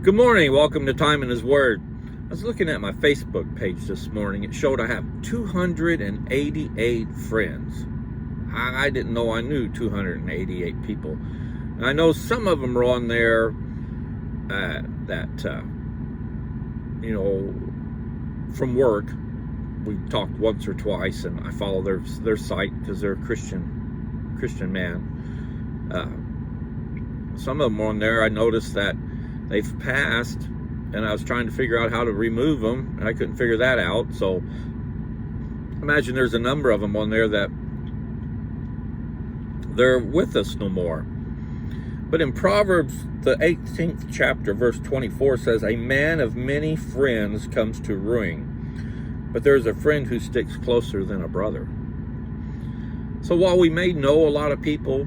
Good morning. Welcome to Time in His Word. I was looking at my Facebook page this morning. It showed I have 288 friends. I didn't know I knew 288 people. And I know some of them are on there from work. We've talked once or twice, and I follow their site because they're a Christian man. Some of them on there, I noticed that they've passed, and I was trying to figure out how to remove them, and I couldn't figure that out. So imagine there's a number of them on there that they're with us no more. But in Proverbs, the 18th chapter, verse 24 says, "A man of many friends comes to ruin, but there's a friend who sticks closer than a brother." So while we may know a lot of people,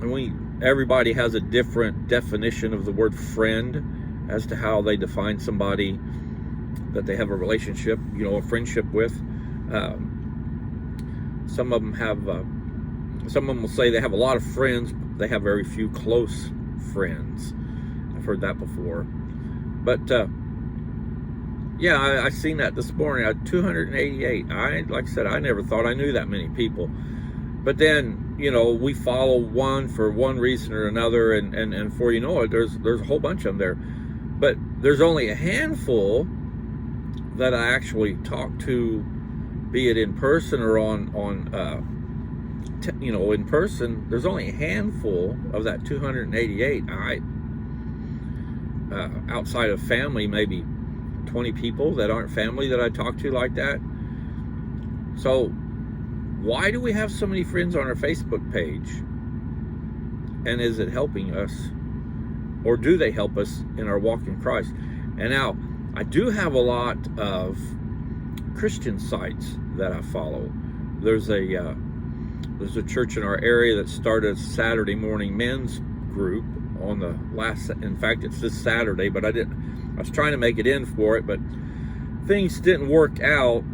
and everybody has a different definition of the word friend as to how they define somebody that they have a relationship, a friendship with. Some of them will say they have a lot of friends, but they have very few close friends. I've heard that before. But I seen that this morning. I had 288. Like I said, I never thought I knew that many people. But then, we follow one for one reason or another, and before you know it, there's a whole bunch of them there. But there's only a handful that I actually talk to, be it in person or in person. There's only a handful of that 288. Outside of family, maybe 20 people that aren't family that I talk to like that. So why do we have so many friends on our Facebook page? And is it helping us? Or do they help us in our walk in Christ? And now, I do have a lot of Christian sites that I follow. There's a church in our area that started a Saturday morning men's group in fact, it's this Saturday, but I was trying to make it in for it, but things didn't work out.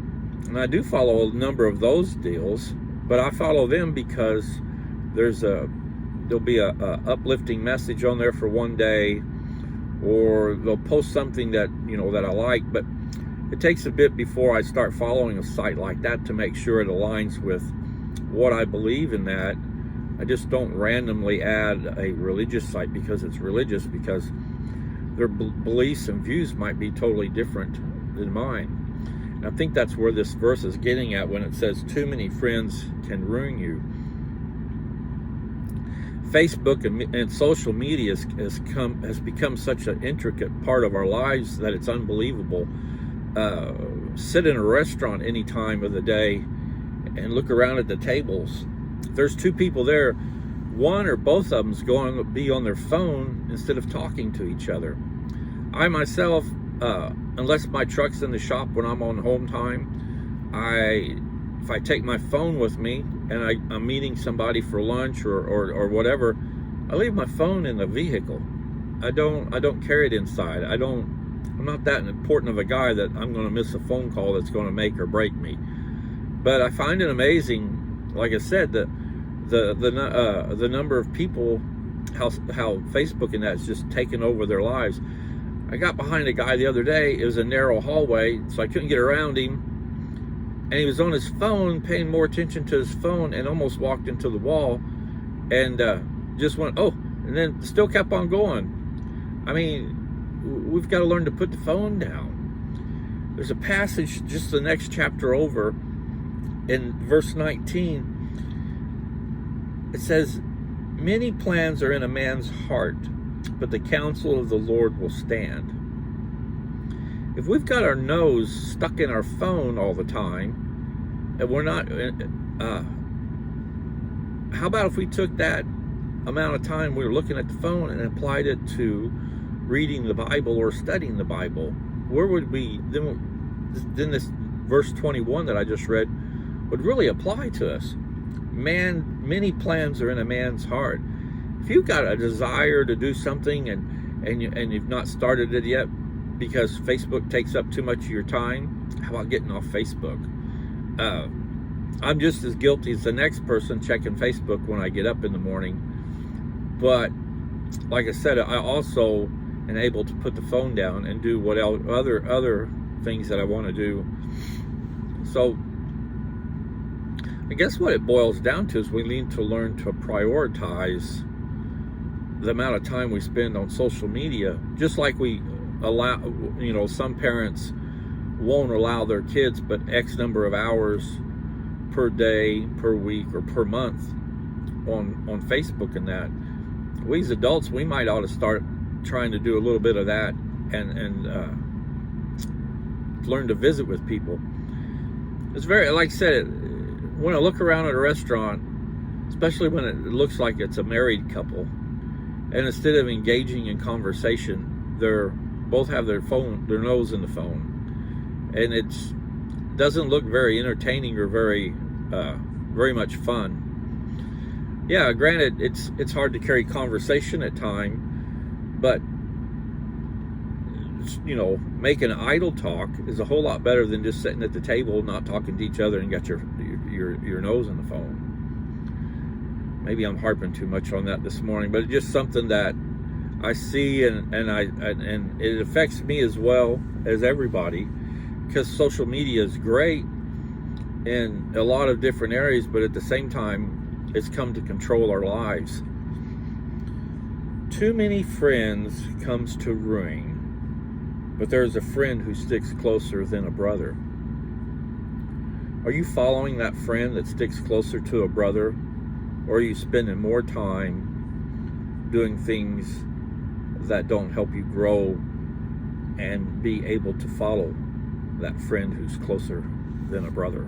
And I do follow a number of those deals, but I follow them because there'll be a uplifting message on there for one day, or they'll post something that I like. But it takes a bit before I start following a site like that to make sure it aligns with what I believe in that. I just don't randomly add a religious site because it's religious, because their beliefs and views might be totally different than mine. I think that's where this verse is getting at when it says too many friends can ruin you. Facebook and social media has become such an intricate part of our lives that it's unbelievable. Sit in a restaurant any time of the day and look around at the tables. If there's two people there, one or both of them's going to be on their phone instead of talking to each other. I myself, unless my truck's in the shop when I'm on home time, if I take my phone with me and I'm meeting somebody for lunch or whatever, I leave my phone in the vehicle. I don't carry it inside. I'm not that important of a guy that I'm going to miss a phone call that's going to make or break me. But I find it amazing, like I said, that the number of people, how Facebook and that's just taken over their lives. I got behind a guy the other day. It was a narrow hallway, so I couldn't get around him. And he was on his phone, paying more attention to his phone, and almost walked into the wall and just went, oh, and then still kept on going. I mean, we've got to learn to put the phone down. There's a passage just the next chapter over in verse 19. It says, "Many plans are in a man's heart, but the counsel of the Lord will stand." If we've got our nose stuck in our phone all the time, and we're not, how about if we took that amount of time we were looking at the phone and applied it to reading the Bible or studying the Bible? Where would we, then this verse 21 that I just read would really apply to us. Many plans are in a man's heart. If you've got a desire to do something and you've not started it yet because Facebook takes up too much of your time, how about getting off Facebook? I'm just as guilty as the next person checking Facebook when I get up in the morning. But like I said, I also and able to put the phone down and do what other things that I want to do. So I guess what it boils down to is we need to learn to prioritize the amount of time we spend on social media, just like we allow, some parents won't allow their kids but X number of hours per day, per week, or per month on Facebook and that. We as adults, we might ought to start trying to do a little bit of that and learn to visit with people. It's very, like I said, when I look around at a restaurant, especially when it looks like it's a married couple, and instead of engaging in conversation, they're both have their nose in the phone, and it doesn't look very entertaining or very much fun. Yeah, granted, it's hard to carry conversation at times, but making idle talk is a whole lot better than just sitting at the table not talking to each other and got your nose in the phone. Maybe I'm harping too much on that this morning, but it's just something that I see, and it affects me as well as everybody, because social media is great in a lot of different areas, but at the same time, it's come to control our lives. Too many friends comes to ruin, but there's a friend who sticks closer than a brother. Are you following that friend that sticks closer to a brother, or are you spending more time doing things that don't help you grow and be able to follow that friend who's closer than a brother?